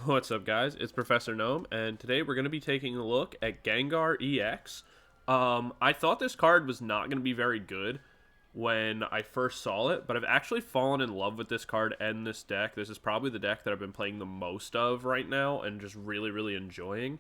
What's up, guys? It's Professor Gnome, and today we're going to be taking a look at Gengar EX. I thought this card was not going to be very good when I first saw it, but I've actually fallen in love with this card and this deck. This is probably the deck that I've been playing the most of right now and just really, really enjoying.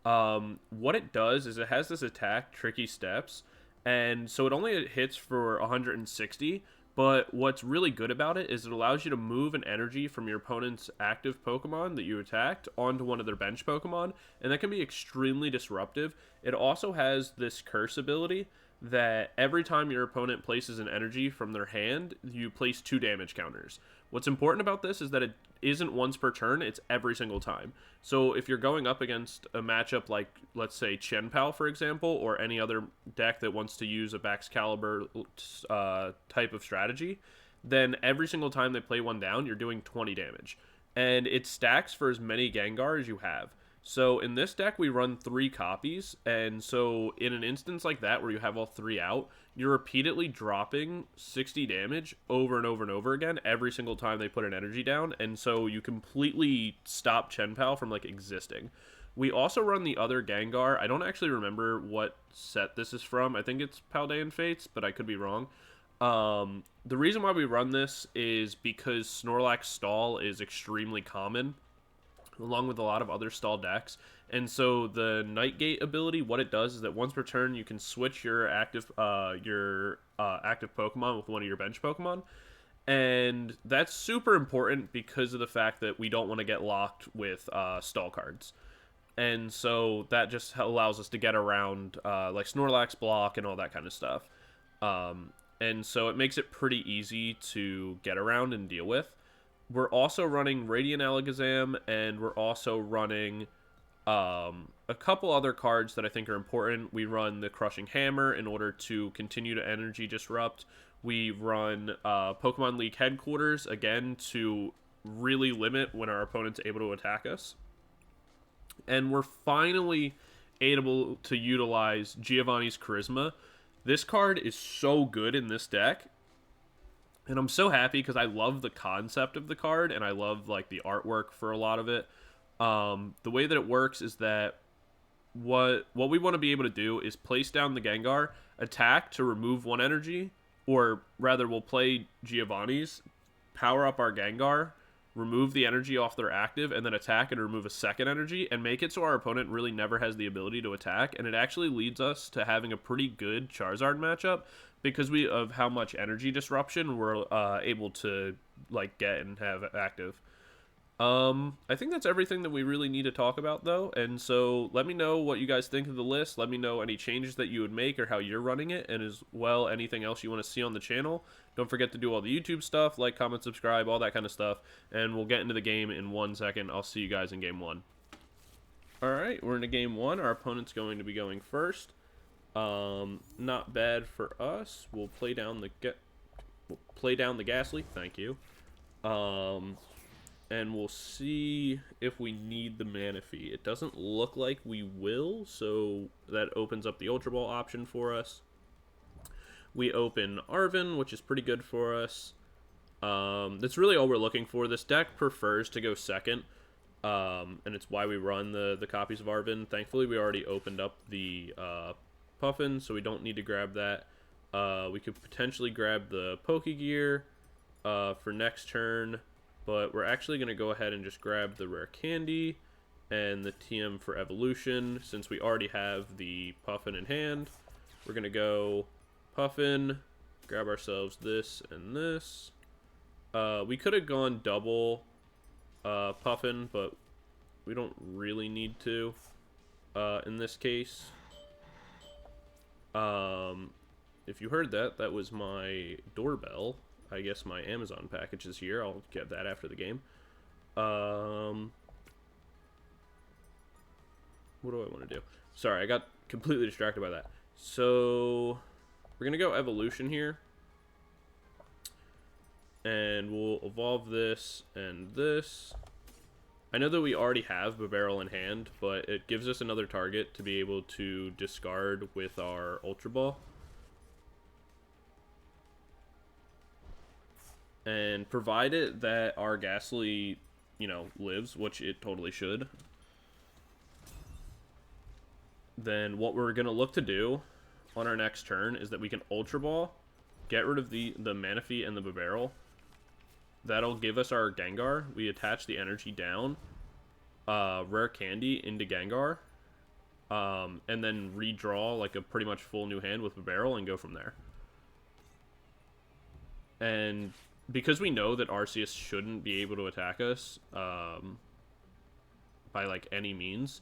What it does is it has this attack, Tricky Steps, and so it only hits for 160, but what's really good about it is it allows you to move an energy from your opponent's active Pokemon that you attacked onto one of their bench Pokemon, and that can be extremely disruptive. It also has this curse ability that every time your opponent places an energy from their hand, you place 2 damage counters. What's important about this is that it isn't once per turn, it's every single time. So if you're going up against a matchup like, let's say, Pal, for example, or any other deck that wants to use a Baxcalibur type of strategy, then every single time they play one down, you're doing 20 damage. And it stacks for as many Gengar as you have. So in this deck, we run 3 copies, and so in an instance like that where you have all 3 out, you're repeatedly dropping 60 damage over and over and over again every single time they put an energy down, and so you completely stop Pal from, like, existing. We also run the other Gangar. I don't actually remember what set this is from. I think it's Paldean Fates, but I could be wrong. The reason why we run this is because Snorlax Stall is extremely common, along with a lot of other stall decks. And so the Night Gate ability, what it does is that once per turn, you can switch your active Pokemon with one of your bench Pokemon. And that's super important because of the fact that we don't want to get locked with stall cards. And so that just allows us to get around like Snorlax block and all that kind of stuff. And so it makes it pretty easy to get around and deal with. We're also running Radiant Alakazam, and we're also running a couple other cards that I think are important. We run the Crushing Hammer in order to continue to energy disrupt. We run Pokemon League Headquarters, again, to really limit when our opponent's able to attack us. And we're finally able to utilize Giovanni's Charisma. This card is so good in this deck. And I'm so happy because I love the concept of the card, and I love, like, the artwork for a lot of it. The way that it works is that what we want to be able to do is place down the Gengar, attack to remove 1 energy, or rather we'll play Giovanni's, power up our Gengar, remove the energy off their active, and then attack and remove a 2nd energy, and make it so our opponent really never has the ability to attack. And it actually leads us to having a pretty good Charizard matchup because of how much energy disruption we're able to, like, get and have active. I think that's everything that we really need to talk about, though. And so let me know what you guys think of the list. Let me know any changes that you would make or how you're running it, and as well anything else you want to see on the channel. Don't forget to do all the YouTube stuff, like, comment, subscribe, all that kind of stuff. And we'll get into the game in 1 second. I'll see you guys in game 1. Alright, we're into game 1. Our opponent's going to be going first. Not bad for us. We'll play down the Gastly. Thank you. And we'll see if we need the Manaphy. It doesn't look like we will, so that opens up the Ultra Ball option for us. We open Arven, which is pretty good for us. That's really all we're looking for. This deck prefers to go second, and it's why we run the copies of Arven. Thankfully, we already opened up the Puffin, so we don't need to grab that. We could potentially grab the Pokégear for next turn, but we're actually going to go ahead and just grab the Rare Candy and the TM for Evolution. Since we already have the Puffin in hand, we're going to go Puffin, grab ourselves this and this. We could have gone double Puffin, but we don't really need to in this case. If you heard that, that was my doorbell. I guess my Amazon package is here. I'll get that after the game. What do I want to do? Sorry, I got completely distracted by that. So we're going to go Evolution here. And we'll evolve this and this. I know that we already have Bibarel in hand, but it gives us another target to be able to discard with our Ultra Ball. And provided that our Gastly you know, lives, which it totally should, then what we're going to look to do on our next turn is that we can Ultra Ball, get rid of the Manaphy and the Bibarel. That'll give us our Gangar. We attach the energy down, Rare Candy into Gangar, and then redraw like a pretty much full new hand with Bibarel and go from there. And because we know that Arceus shouldn't be able to attack us by like any means,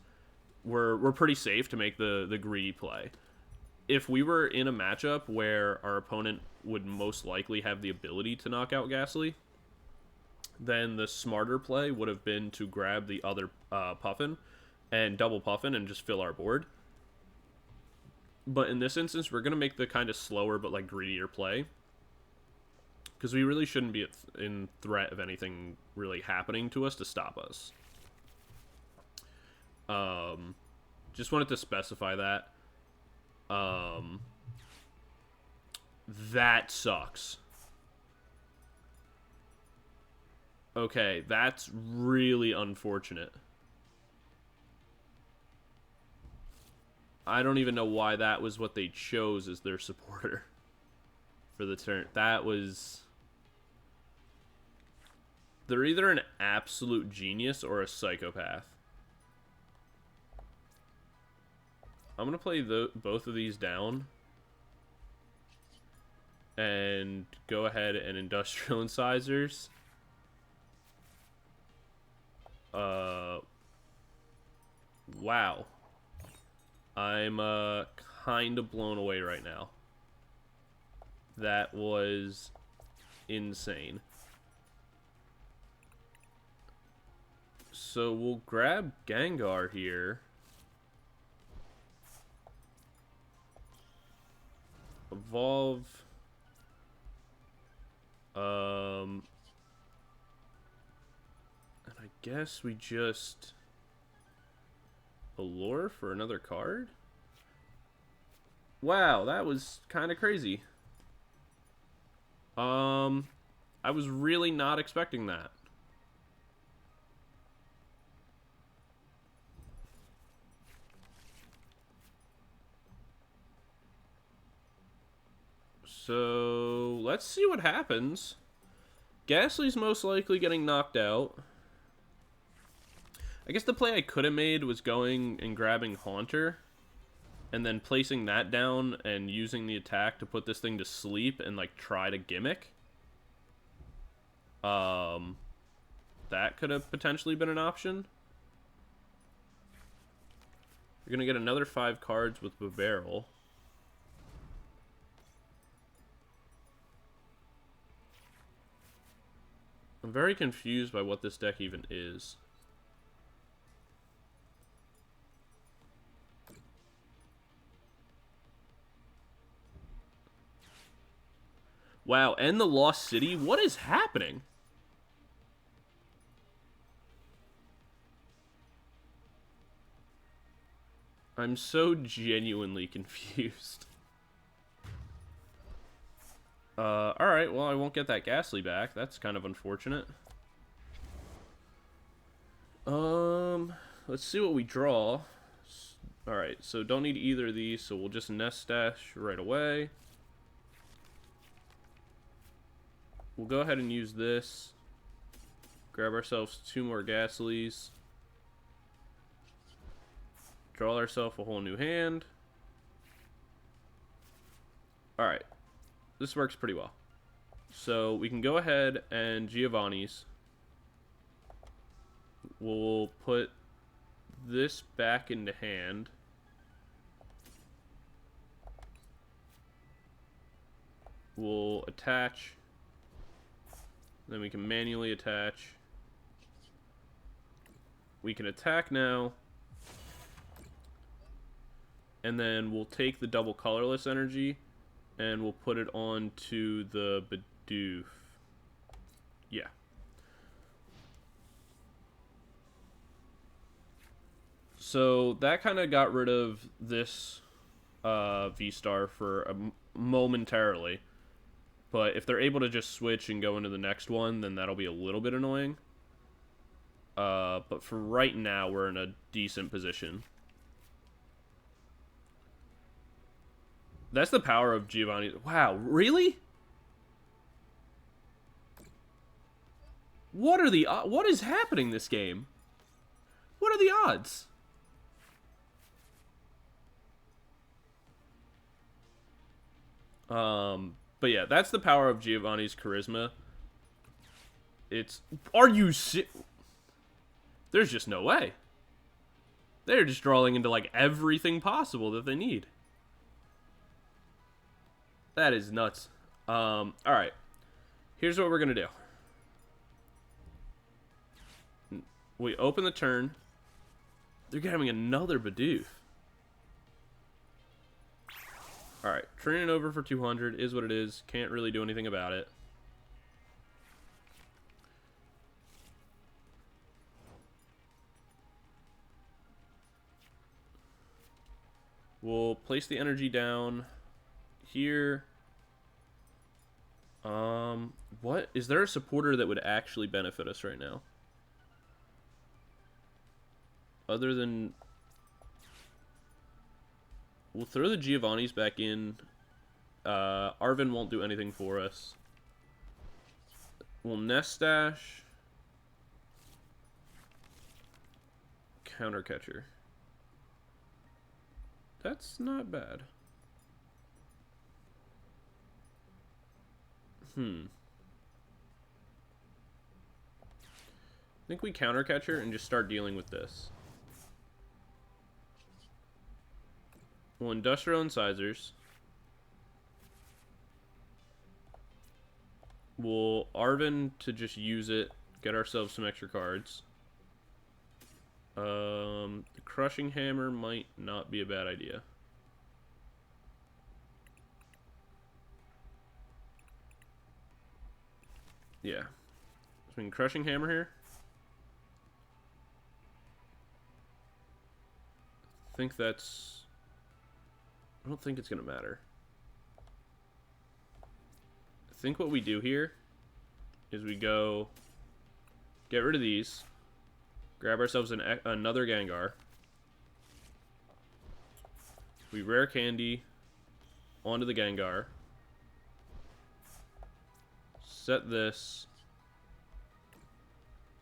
we're pretty safe to make the greedy play. If we were in a matchup where our opponent would most likely have the ability to knock out Gastly, then the smarter play would have been to grab the other Puffin and double Puffin and just fill our board. But in this instance, we're going to make the kind of slower but like greedier play, because we really shouldn't be in threat of anything really happening to us to stop us. Just wanted to specify that. That sucks. Okay, that's really unfortunate. I don't even know why that was what they chose as their supporter for the turn. That was... They're either an absolute genius or a psychopath. I'm going to play both of these down and go ahead and Industrial Incisors. Wow. I'm kind of blown away right now. That was insane. So we'll grab Gangar here. Evolve. And I guess we just allure for another card? Wow, that was kind of crazy. I was really not expecting that. So, let's see what happens. Gastly's most likely getting knocked out. I guess the play I could have made was going and grabbing Haunter and then placing that down and using the attack to put this thing to sleep and like try to gimmick. That could have potentially been an option. You're gonna get another 5 cards with Bibarel. I'm very confused by what this deck even is. Wow, and the Lost City? What is happening? I'm so genuinely confused. Alright, well, I won't get that Gastly back. That's kind of unfortunate. Let's see what we draw. Alright, so don't need either of these, so we'll just Nest Stash right away. We'll go ahead and use this. Grab ourselves 2 more Gastlys. Draw ourselves a whole new hand. Alright. This works pretty well. So we can go ahead and Giovanni's. We'll put this back into hand. We'll attach. Then we can manually attach. We can attack now. And then we'll take the double colorless energy and we'll put it onto the Bidoof. Yeah. So that kind of got rid of this V-Star for momentarily. But if they're able to just switch and go into the next one, then that'll be a little bit annoying. But for right now, we're in a decent position. That's the power of Giovanni. Wow, really? What is happening this game? What are the odds? But yeah, that's the power of Giovanni's charisma. Are you There's just no way. They're just drawing into, like, everything possible that they need. That is nuts. Alright. Here's what we're gonna do. We open the turn. They're getting another Bidoof. Alright, turning it over for 200 is what it is. Can't really do anything about it. We'll place the energy down here. What? Is there a supporter that would actually benefit us right now? Other than... We'll throw the Giovannis back in. Arven won't do anything for us. We'll Nest Dash. Counter Catcher. That's not bad. I think we Counter Catcher and just start dealing with this. We'll Industrial Incisors. We'll Arven to just use it, get ourselves some extra cards. The Crushing Hammer might not be a bad idea. Yeah. So we can Crushing Hammer here. I think that's... I don't think it's going to matter. I think what we do here is we go... Get rid of these. Grab ourselves another Gangar. We Rare Candy onto the Gangar. Set this.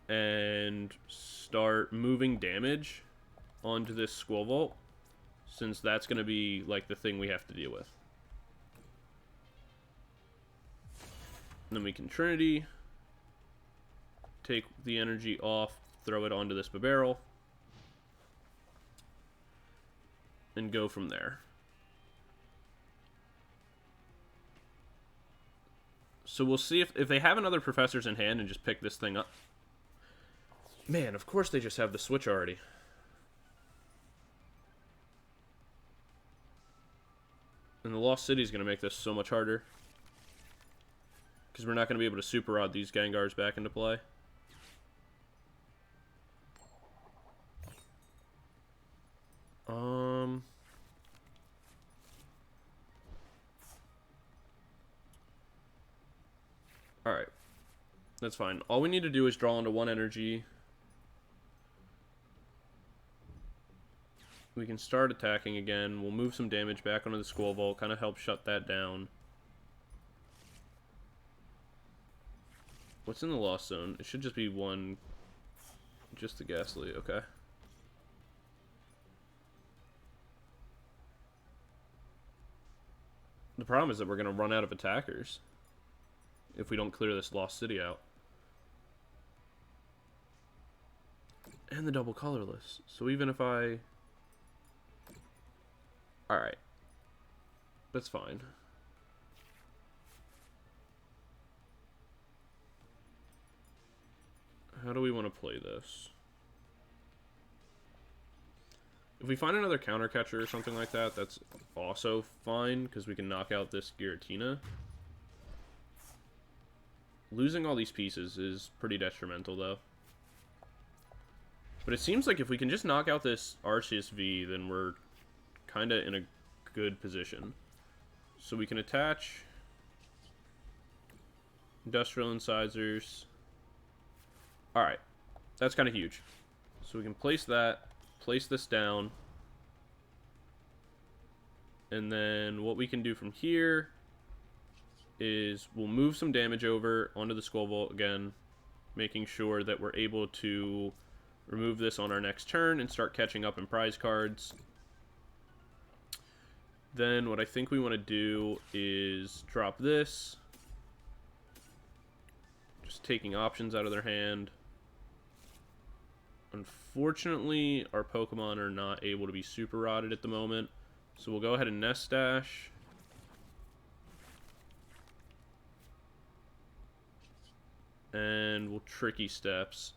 And start moving damage onto this Skwovet, since that's going to be like the thing we have to deal with. And then we can Trinity. Take the energy off. Throw it onto this Bibarel. And go from there. So we'll see if they have another Professors in hand and just pick this thing up. Man, of course they just have the switch already. And the Lost City is going to make this so much harder. Because we're not going to be able to Super Rod these Gangars back into play. Alright. That's fine. All we need to do is draw into one energy. We can start attacking again. We'll move some damage back onto the Skwovet, kind of help shut that down. What's in the Lost Zone? It should just be one... Just the Gastly, okay. The problem is that we're going to run out of attackers if we don't clear this Lost City out. And the double colorless. So even if I... Alright. That's fine. How do we want to play this? If we find another counter catcher or something like that, that's also fine, because we can knock out this Giratina. Losing all these pieces is pretty detrimental, though. But it seems like if we can just knock out this RCSV, then we're kind of in a good position. So we can attach Industrial Incisors. Alright. that's kind of huge. So we can place that, place this down. And then what we can do from here is we'll move some damage over onto the Skwovet again, making sure that we're able to remove this on our next turn and start catching up in prize cards. Then what I think we want to do is drop this, just taking options out of their hand. Unfortunately, our Pokemon are not able to be super rotted at the moment, so we'll go ahead and Nest Stash. And we'll Tricky Steps.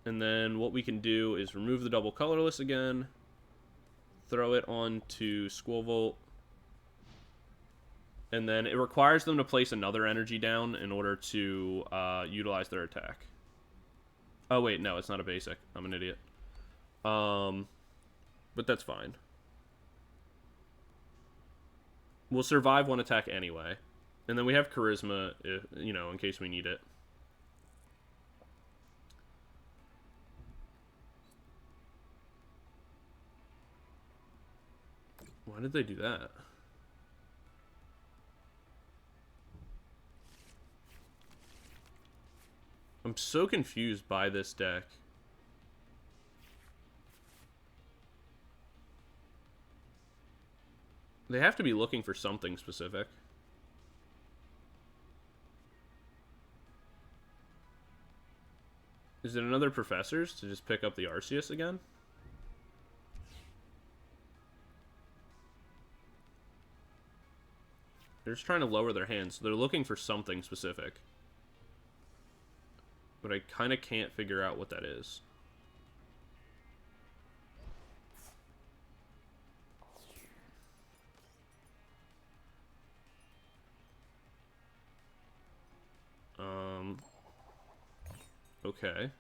And then what we can do is remove the double colorless again, throw it onto Skwovet, and then it requires them to place another energy down in order to utilize their attack. Oh wait, no, it's not a basic. I'm an idiot. But that's fine. We'll survive one attack anyway. And then we have Charisma, if, you know, in case we need it. Why did they do that? I'm so confused by this deck. They have to be looking for something specific. Is it another Professors to just pick up the Arceus again? They're just trying to lower their hands. So they're looking for something specific. But I kind of can't figure out what that is. Okay.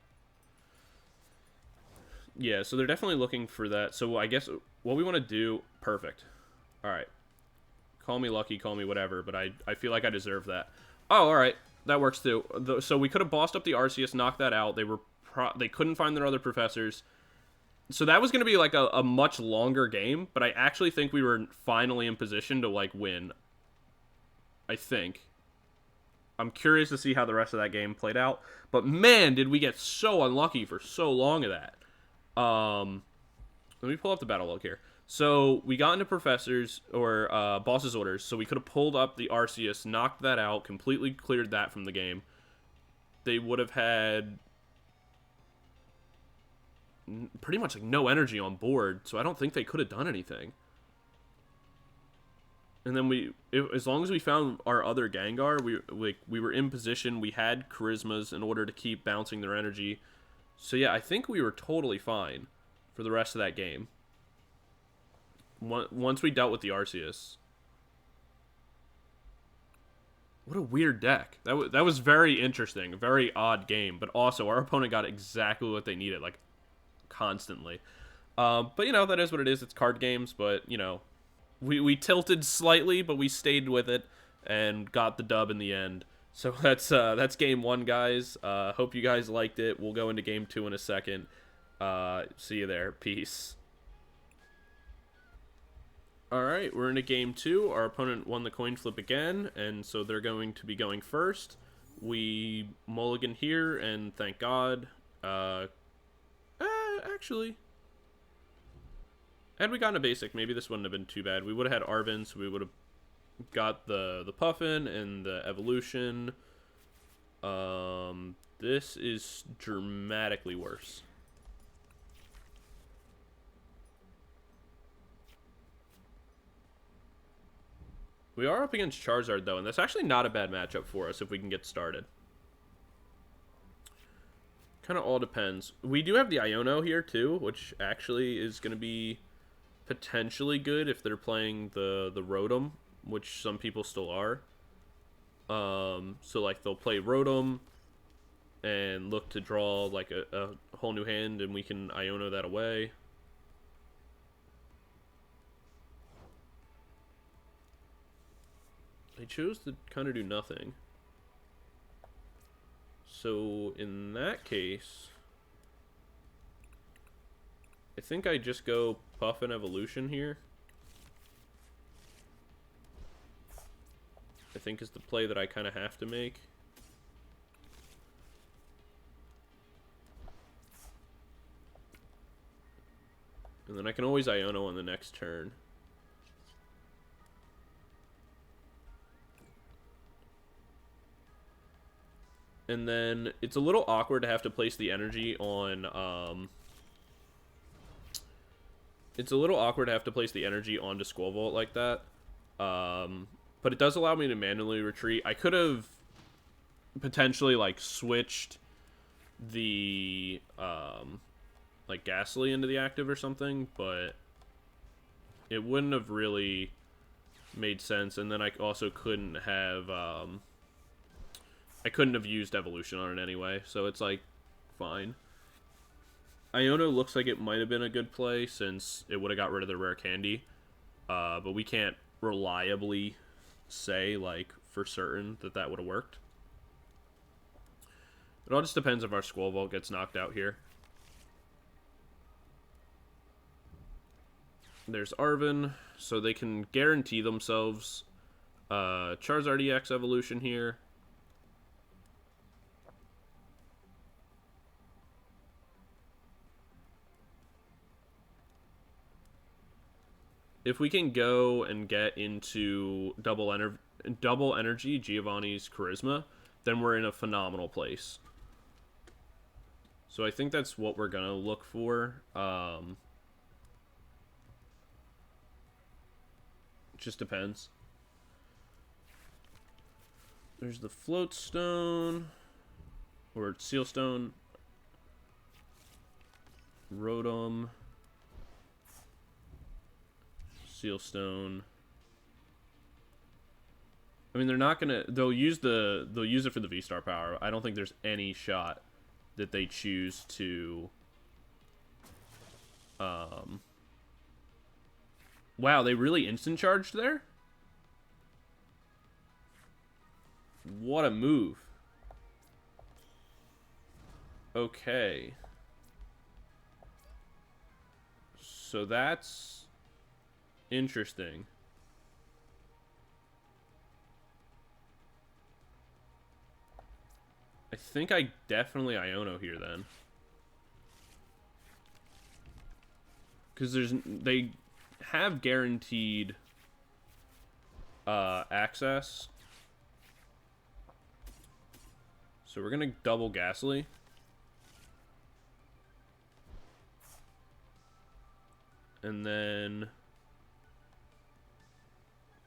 Yeah, so they're definitely looking for that. So I guess what we want to do... Perfect. Alright. Call me lucky, call me whatever, but I feel like I deserve that. Oh, alright. That works too. So we could have bossed up the Arceus, knocked that out. They couldn't find their other Professors. So that was going to be like a much longer game, but I actually think we were finally in position to like win. I think. I'm curious to see how the rest of that game played out. But man, did we get so unlucky for so long of that. Let me pull up the battle log here. So we got into Professors, or Boss's Orders, so we could have pulled up the Arceus, knocked that out, completely cleared that from the game. They would have had pretty much like no energy on board, so I don't think they could have done anything. And then as long as we found our other Gangar, we were in position. We had Charismas in order to keep bouncing their energy. So yeah, I think we were totally fine for the rest of that game. Once we dealt with the Arceus. What a weird deck. That was very interesting. A very odd game. But also, our opponent got exactly what they needed, like, constantly. But, you know, that is what it is. It's card games, but, you know, we tilted slightly, but we stayed with it and got the dub in the end. So that's game one, guys. Hope you guys liked it. We'll go into game two in a second. See you there. Peace. Alright, we're into game two. Our opponent won the coin flip again, and so they're going to be going first. We mulligan here, and thank God. Actually, had we gotten a basic, maybe this wouldn't have been too bad. We would have had Arven, so we would have got the Puffin and the Evolution. This is dramatically worse. We are up against Charizard, though, and that's actually not a bad matchup for us if we can get started. Kind of all depends. We do have the Iono here, too, which actually is going to be potentially good if they're playing the Rotom, which some people still are. So, like, they'll play Rotom and look to draw, like, a whole new hand, and we can Iono that away. They chose to kind of do nothing. So in that case, I think I just go Puff and Evolution here. I think is the play that I kind of have to make. And then I can always Iono on the next turn. And then it's a little awkward to have to place the energy on, it's a little awkward to have to place the energy onto Skwovet like that. But it does allow me to manually retreat. I could have potentially, like, switched the, like, Gastly into the active or something, but it wouldn't have really made sense. And then I also couldn't have, I couldn't have used Evolution on it anyway, so it's, like, fine. Iono looks like it might have been a good play since it would have got rid of the rare candy, but we can't reliably say, like, for certain that that would have worked. It all just depends if our Skwovet gets knocked out here. There's Arven, so they can guarantee themselves Charizard EX Evolution here. If we can go and get into double energy Giovanni's Charisma, then we're in a phenomenal place. So I think that's what we're gonna look for. Just depends. There's the Float Stone or Seal Stone, Rotom. Seal Stone. I mean, they're not gonna. They'll use it for the V-Star power. I don't think there's any shot that they choose to. Wow, they really instant charged there. What a move. Okay. So that's interesting. I think I definitely Iono here then. Because they have guaranteed access. So we're gonna double Gastly. And then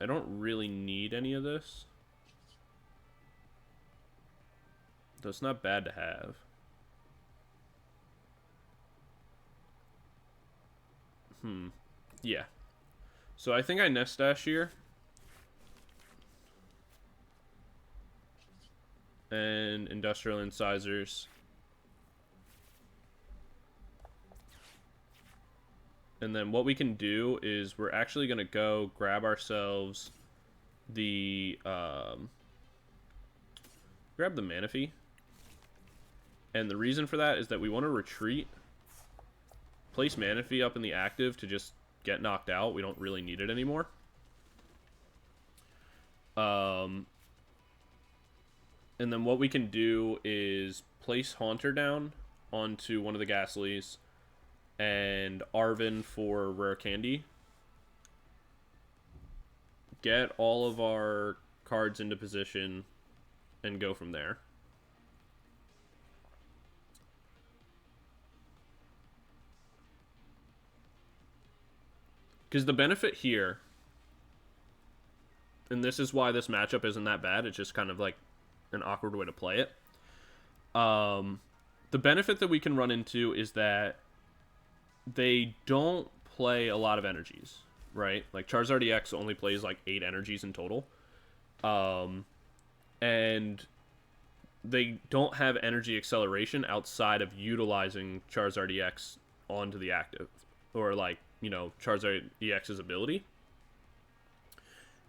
I don't really need any of this. So it's not bad to have. Yeah. So I think I Nest Dash here. And Industrial Incisors. And then what we can do is we're actually going to go grab ourselves the, grab the Manaphy. And the reason for that is that we want to retreat, place Manaphy up in the active to just get knocked out. We don't really need it anymore. And then what we can do is place Haunter down onto one of the Gastlys and Arven for rare candy. Get all of our cards into position and go from there. Because the benefit here, and this is why this matchup isn't that bad, it's just kind of like an awkward way to play it. The benefit that we can run into is that they don't play a lot of energies, right? Like Charizard EX only plays like 8 energies in total. And they don't have energy acceleration outside of utilizing Charizard EX onto the active. Or like, you know, Charizard EX's ability.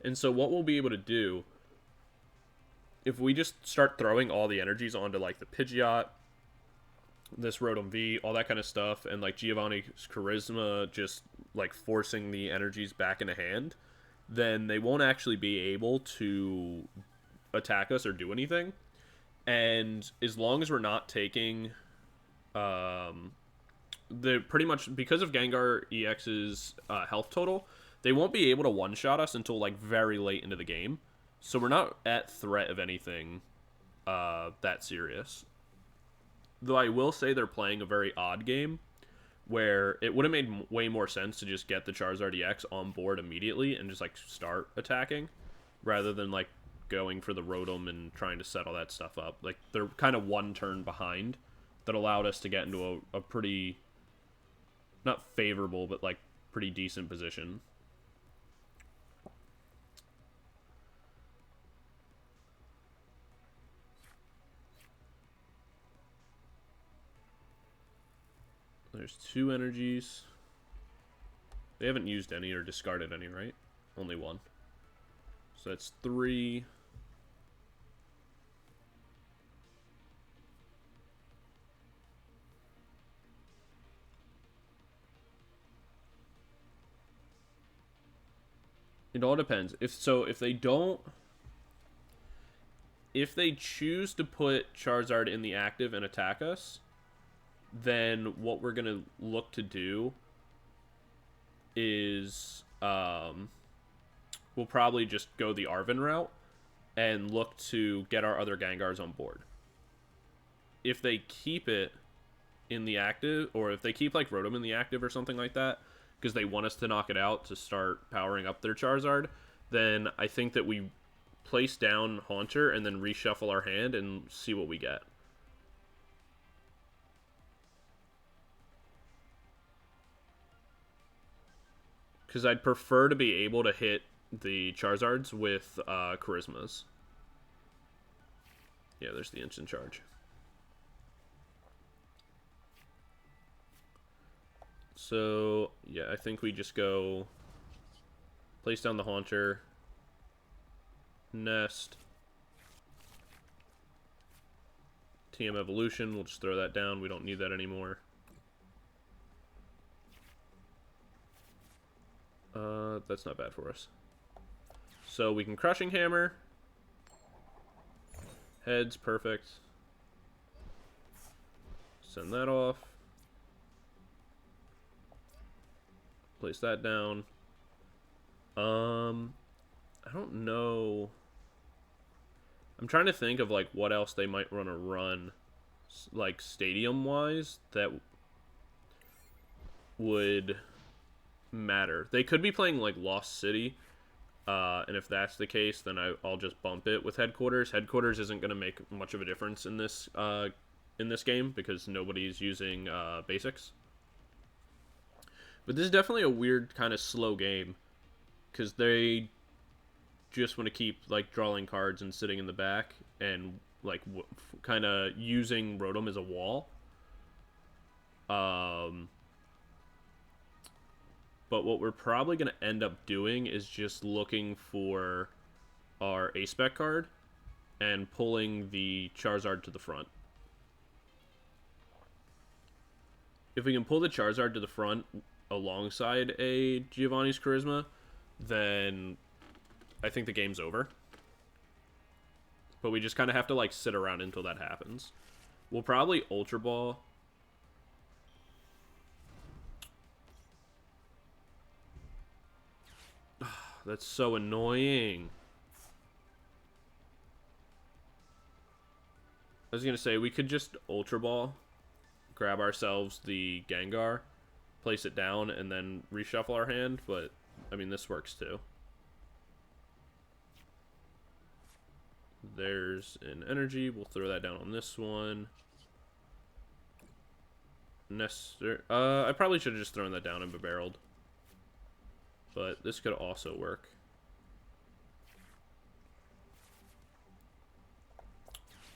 And so what we'll be able to do if we just start throwing all the energies onto like the Pidgeot, this Rotom V, all that kind of stuff, and like Giovanni's Charisma just like forcing the energies back into hand, then they won't actually be able to attack us or do anything. And as long as we're not taking the pretty much because of Gengar EX's health total, they won't be able to one-shot us until like very late into the game. So we're not at threat of anything that serious. Though I will say they're playing a very odd game where it would have made way more sense to just get the Charizard EX on board immediately and just like start attacking rather than like going for the Rotom and trying to set all that stuff up. Like they're kind of one turn behind that allowed us to get into a pretty, not favorable, but like pretty decent position. There's 2 energies. They haven't used any or discarded any, right? Only 1. So that's 3. It all depends. If they choose to put Charizard in the active and attack us, then what we're gonna look to do is we'll probably just go the Arven route and look to get our other Gangars on board. If they keep it in the active, or if they keep like Rotom in the active or something like that, because they want us to knock it out to start powering up their Charizard, then I think that we place down Haunter and then reshuffle our hand and see what we get. Because I'd prefer to be able to hit the Charizards with Charismas. Yeah, there's the instant charge. So, yeah, I think we just go place down the Haunter, Nest, TM Evolution, we'll just throw that down, we don't need that anymore. That's not bad for us. So we can Crushing Hammer. Heads, perfect. Send that off. Place that down. I don't know. I'm trying to think of like what else they might want to run, like stadium wise, that would matter. They could be playing like Lost City, and if that's the case, then I'll just bump it with Headquarters. Headquarters isn't going to make much of a difference in this game because nobody's using basics. But this is definitely a weird kind of slow game because they just want to keep like drawing cards and sitting in the back and like kind of using Rotom as a wall. But what we're probably going to end up doing is just looking for our A-Spec card and pulling the Charizard to the front. If we can pull the Charizard to the front alongside a Giovanni's Charisma, then I think the game's over. But we just kind of have to like sit around until that happens. We'll probably Ultra Ball. That's so annoying. I was going to say, we could just Ultra Ball, grab ourselves the Gangar, place it down, and then reshuffle our hand, but, I mean, this works too. There's an energy. We'll throw that down on this one. I probably should have just thrown that down and Bibareled. But this could also work.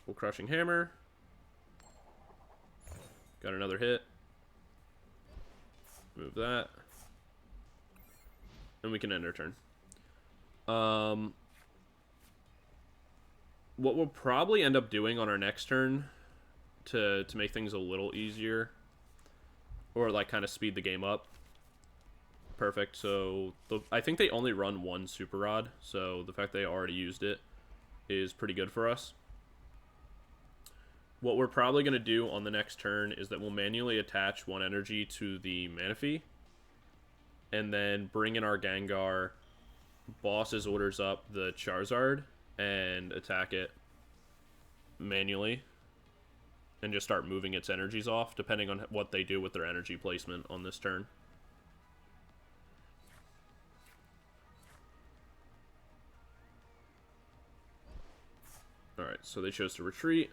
We'll Crushing Hammer. Got another hit. Move that. And we can end our turn. what we'll probably end up doing on our next turn to make things a little easier, or like kind of speed the game up. Perfect. So I think they only run one Super Rod, so the fact they already used it is pretty good for us. What we're probably going to do on the next turn is that we'll manually attach one energy to the Manaphy, and then bring in our Gangar, boss's orders up the Charizard, and attack it manually, and just start moving its energies off, depending on what they do with their energy placement on this turn. Alright, so they chose to retreat.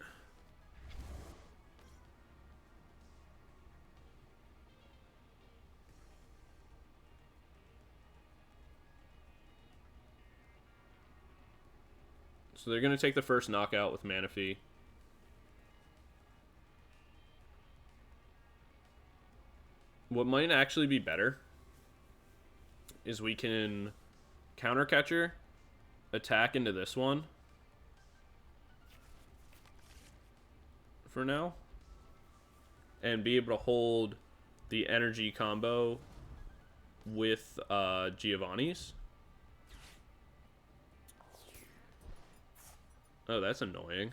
So they're going to take the first knockout with Manaphy. What might actually be better is we can Counter Catcher, attack into this one for now, and be able to hold the energy combo with Giovanni's. Oh, that's annoying.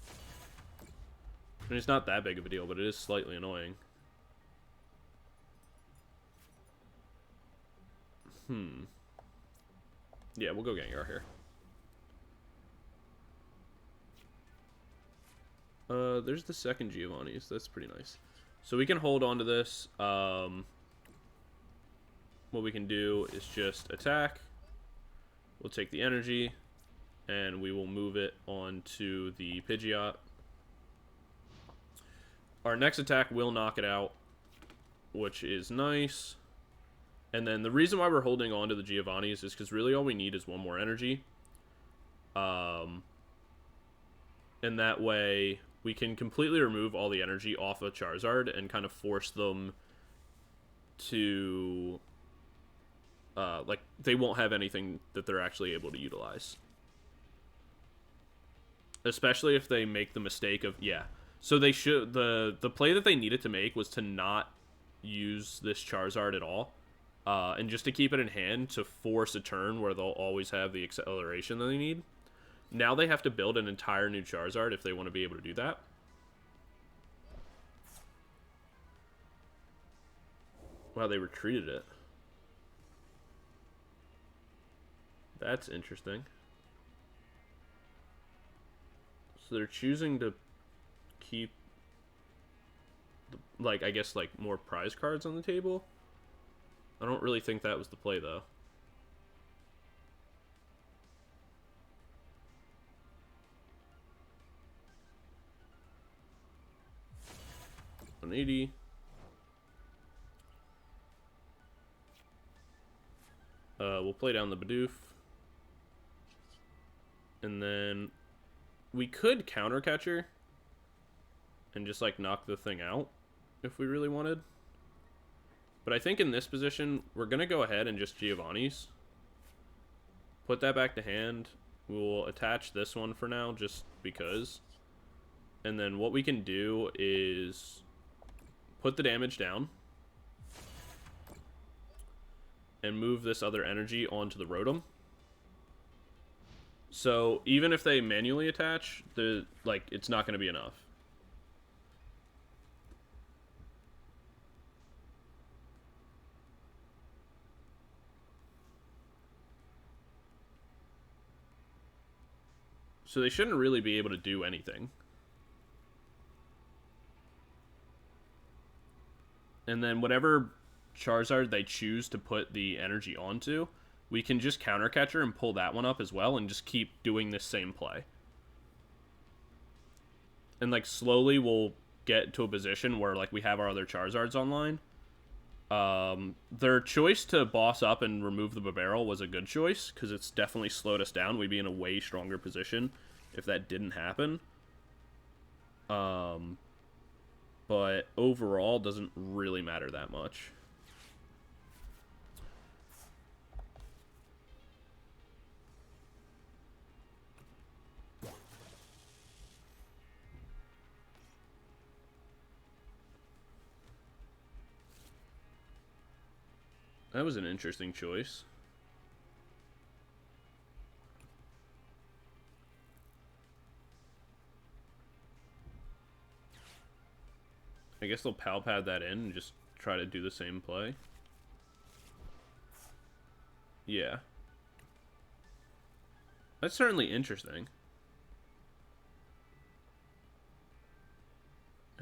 I mean, it's not that big of a deal, but it is slightly annoying. Yeah, we'll go Gangar here. There's the second Giovanni's. That's pretty nice. So we can hold on to this. What we can do is just attack. We'll take the energy, and we will move it onto the Pidgeot. Our next attack will knock it out, which is nice. And then the reason why we're holding on to the Giovanni's is because really all we need is one more energy. And that way we can completely remove all the energy off of Charizard and kind of force them to... like, they won't have anything that they're actually able to utilize. Especially if they make the mistake of... Yeah. So they should... The play that they needed to make was to not use this Charizard at all. And just to keep it in hand to force a turn where they'll always have the acceleration that they need. Now they have to build an entire new Charizard if they want to be able to do that. Wow, they retreated it. That's interesting. So they're choosing to keep, like, I guess, like, more prize cards on the table. I don't really think that was the play, though. $180. We'll play down the Bidoof. And then we could Counter Catcher and just, like, knock the thing out if we really wanted. But I think in this position, we're going to go ahead and just Giovanni's. Put that back to hand. We'll attach this one for now, just because. And then what we can do is put the damage down. And move this other energy onto the Rotom. So even if they manually attach, it's not going to be enough. So they shouldn't really be able to do anything. And then whatever Charizard they choose to put the energy onto, we can just Counter Catcher and pull that one up as well and just keep doing this same play. And, like, slowly we'll get to a position where, like, we have our other Charizards online. Their choice to boss up and remove the Bibarel was a good choice, because it's definitely slowed us down. We'd be in a way stronger position if that didn't happen. But overall, doesn't really matter that much. That was an interesting choice. I guess they'll Pal Pad that in and just try to do the same play. Yeah. That's certainly interesting.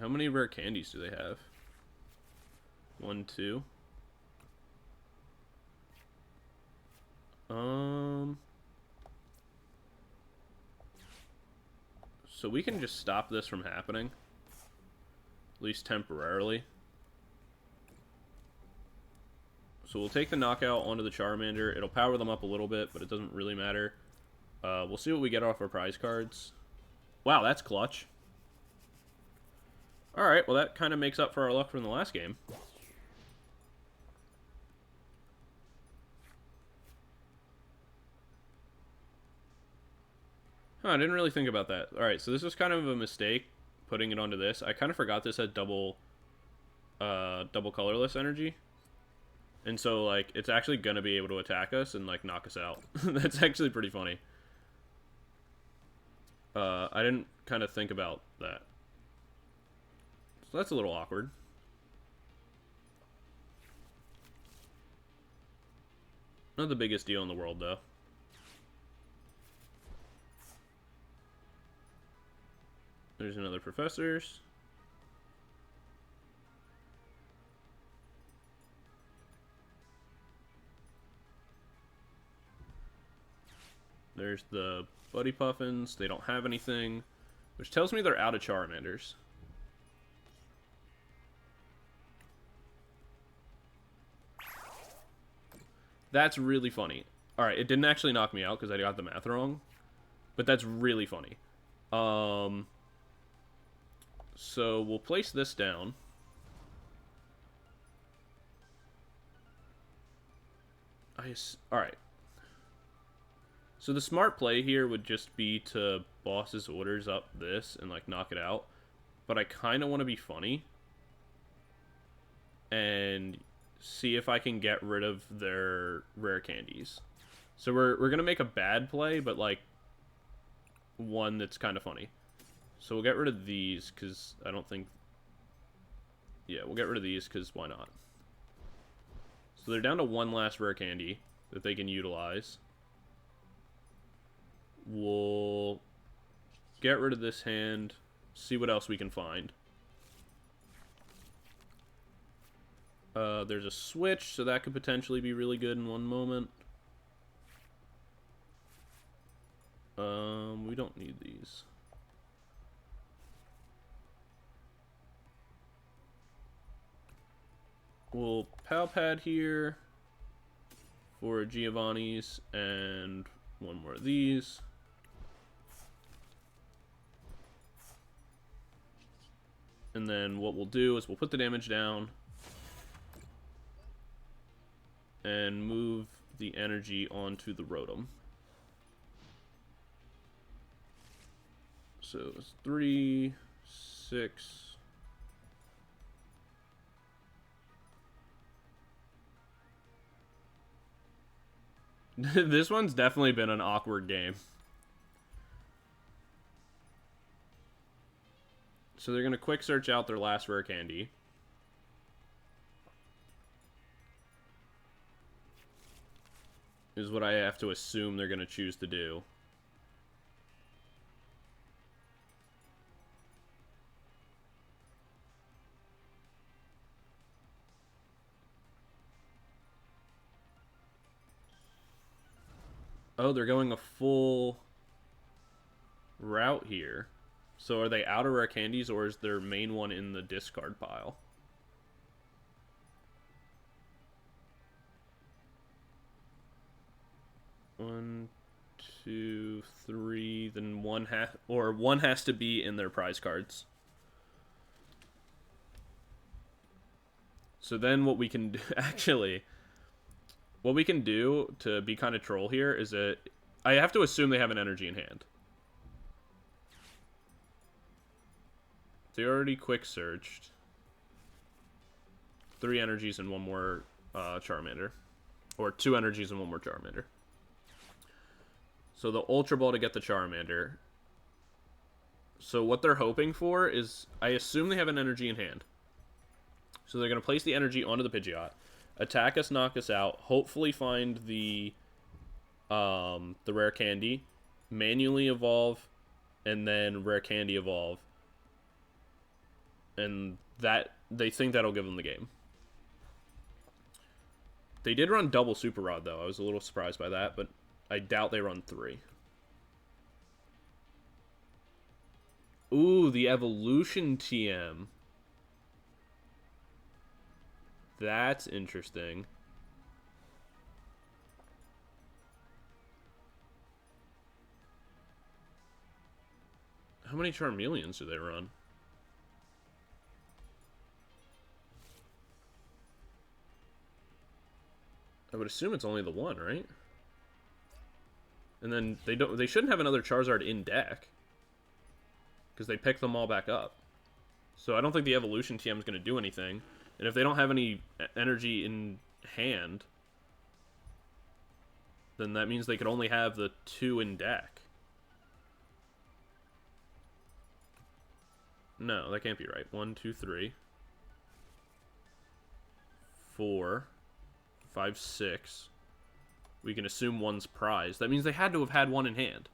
How many rare candies do they have? 1, 2. So we can just stop this from happening. At least temporarily. So we'll take the knockout onto the Charmander. It'll power them up a little bit, but it doesn't really matter. We'll see what we get off our prize cards. Wow, that's clutch. Alright, well that kind of makes up for our luck from the last game. Huh, I didn't really think about that. Alright, so this was kind of a mistake, putting it onto this. I kind of forgot this had double colorless energy. And so, like, it's actually going to be able to attack us and, like, knock us out. That's actually pretty funny. I didn't kind of think about that. So that's a little awkward. Not the biggest deal in the world, though. There's another Professor's. There's the Buddy Puffins. They don't have anything, which tells me they're out of Charmanders. That's really funny. Alright, it didn't actually knock me out because I got the math wrong, but that's really funny. So we'll place this down. Alright. So the smart play here would just be to boss's orders up this and, like, knock it out. But I kind of want to be funny and see if I can get rid of their rare candies. So we're going to make a bad play, but, like, one that's kind of funny. So we'll get rid of these, because I don't think... Yeah, we'll get rid of these, because why not? So they're down to one last rare candy that they can utilize. We'll get rid of this hand, see what else we can find. There's a switch, so that could potentially be really good in one moment. We don't need these. We'll Pal Pad here for Giovanni's and one more of these. And then what we'll do is we'll put the damage down and move the energy onto the Rotom. So it's 3, 6. This one's definitely been an awkward game. So they're going to quick search out their last rare candy. Is what I have to assume they're going to choose to do. Oh, they're going a full route here. So are they out of rare candies, or is their main one in the discard pile? One, 2, 3. Then one has to be in their prize cards. So then what we can do, actually, what we can do to be kind of troll here is that I have to assume they have an energy in hand. They already quick searched. 3 energies and one more Charmander. Or 2 energies and 1 more Charmander. So the Ultra Ball to get the Charmander. So what they're hoping for is, I assume they have an energy in hand. So they're going to place the energy onto the Pidgeot, attack us, knock us out, hopefully find the rare candy, manually evolve, and then rare candy evolve. And that, they think that'll give them the game. They did run double Super Rod, though. I was a little surprised by that, but I doubt they run 3. Ooh, the Evolution TM. That's interesting. How many Charmeleons do they run? I would assume it's only the 1, right? And then they shouldn't have another Charizard in deck, because they pick them all back up. So I don't think the Evolution TM is going to do anything. And if they don't have any energy in hand, then that means they could only have the 2 in deck. No, that can't be right. 1, 2, 3, 4, 5, 6. We can assume 1's prize. That means they had to have had 1 in hand.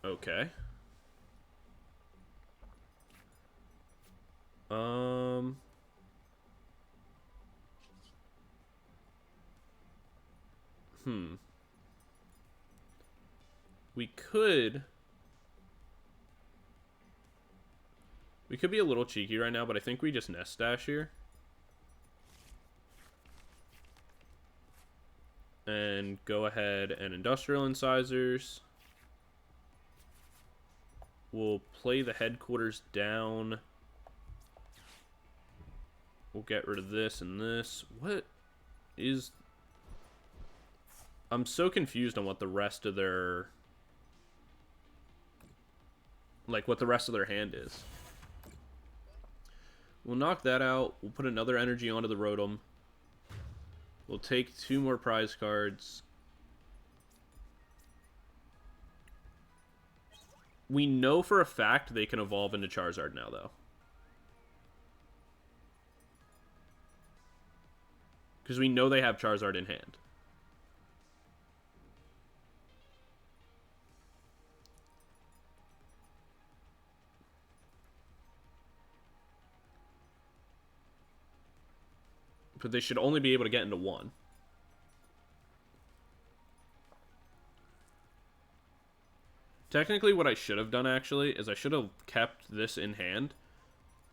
Okay. We could be a little cheeky right now, but I think we just Nest Dash here. And go ahead and Industrial Incisors. We'll play the headquarters down. We'll get rid of this and this. What is... I'm so confused on what the rest of their... like, what the rest of their hand is. We'll knock that out. We'll put another energy onto the Rotom. We'll take 2 more prize cards. We know for a fact they can evolve into Charizard now, though. Because we know they have Charizard in hand. But they should only be able to get into 1. Technically, what I should have done, actually, is I should have kept this in hand.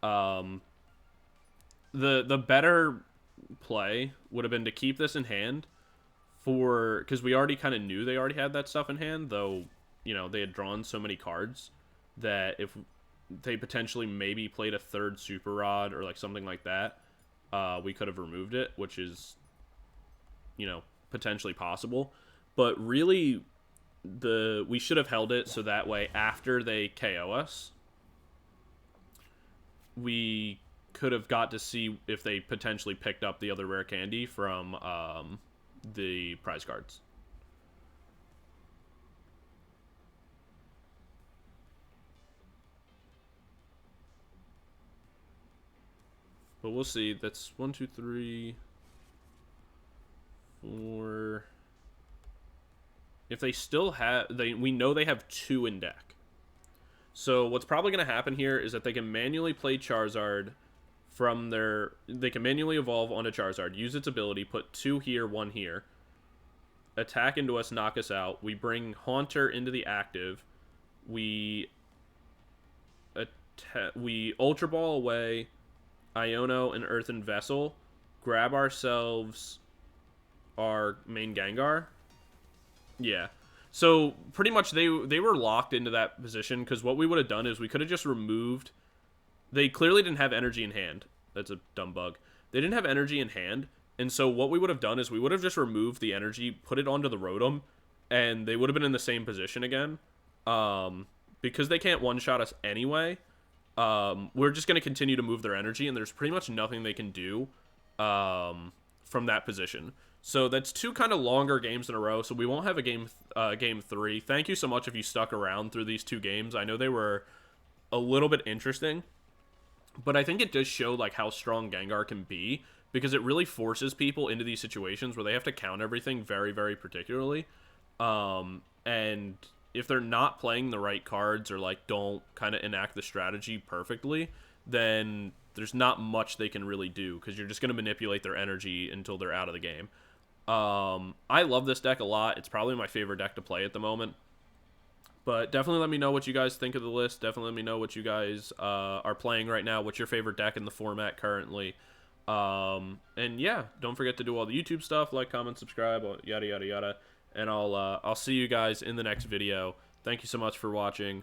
The better play would have been to keep this in hand for... because we already kind of knew they already had that stuff in hand, though, you know, they had drawn so many cards that if they potentially maybe played a 3rd Super Rod or, like, something like that, we could have removed it, which is, you know, potentially possible. But really... we should have held it so that way after they KO us, we could have got to see if they potentially picked up the other rare candy from the prize cards. But we'll see. That's 1, 2, 3, 4... If they still have... we know they have 2 in deck. So what's probably going to happen here is that they can manually play Charizard from their... they can manually evolve onto Charizard, use its ability, put 2 here, 1 here, attack into us, knock us out. We bring Haunter into the active. We Ultra Ball away, Iono and Earthen Vessel, grab ourselves our main Gangar. Yeah. So, pretty much they were locked into that position, because what we would have done is we could have just removed... they clearly didn't have energy in hand. That's a dumb bug. They didn't have energy in hand, and so what we would have done is we would have just removed the energy, put it onto the Rotom, and they would have been in the same position again. Because they can't one-shot us anyway, we're just going to continue to move their energy, and there's pretty much nothing they can do from that position. So that's 2 kind of longer games in a row, so we won't have a game 3. Thank you so much if you stuck around through these 2 games. I know they were a little bit interesting, but I think it does show like how strong Gengar can be, because it really forces people into these situations where they have to count everything very, very particularly. And if they're not playing the right cards, or like don't kind of enact the strategy perfectly, then there's not much they can really do, because you're just going to manipulate their energy until they're out of the game. I love this deck a lot. It's probably my favorite deck to play at the moment. But definitely let me know what you guys think of the list. Definitely let me know what you guys are playing right now. What's your favorite deck in the format currently? And yeah, don't forget to do all the YouTube stuff, like, comment, subscribe, yada, yada, yada. And I'll see you guys in the next video. Thank you so much for watching.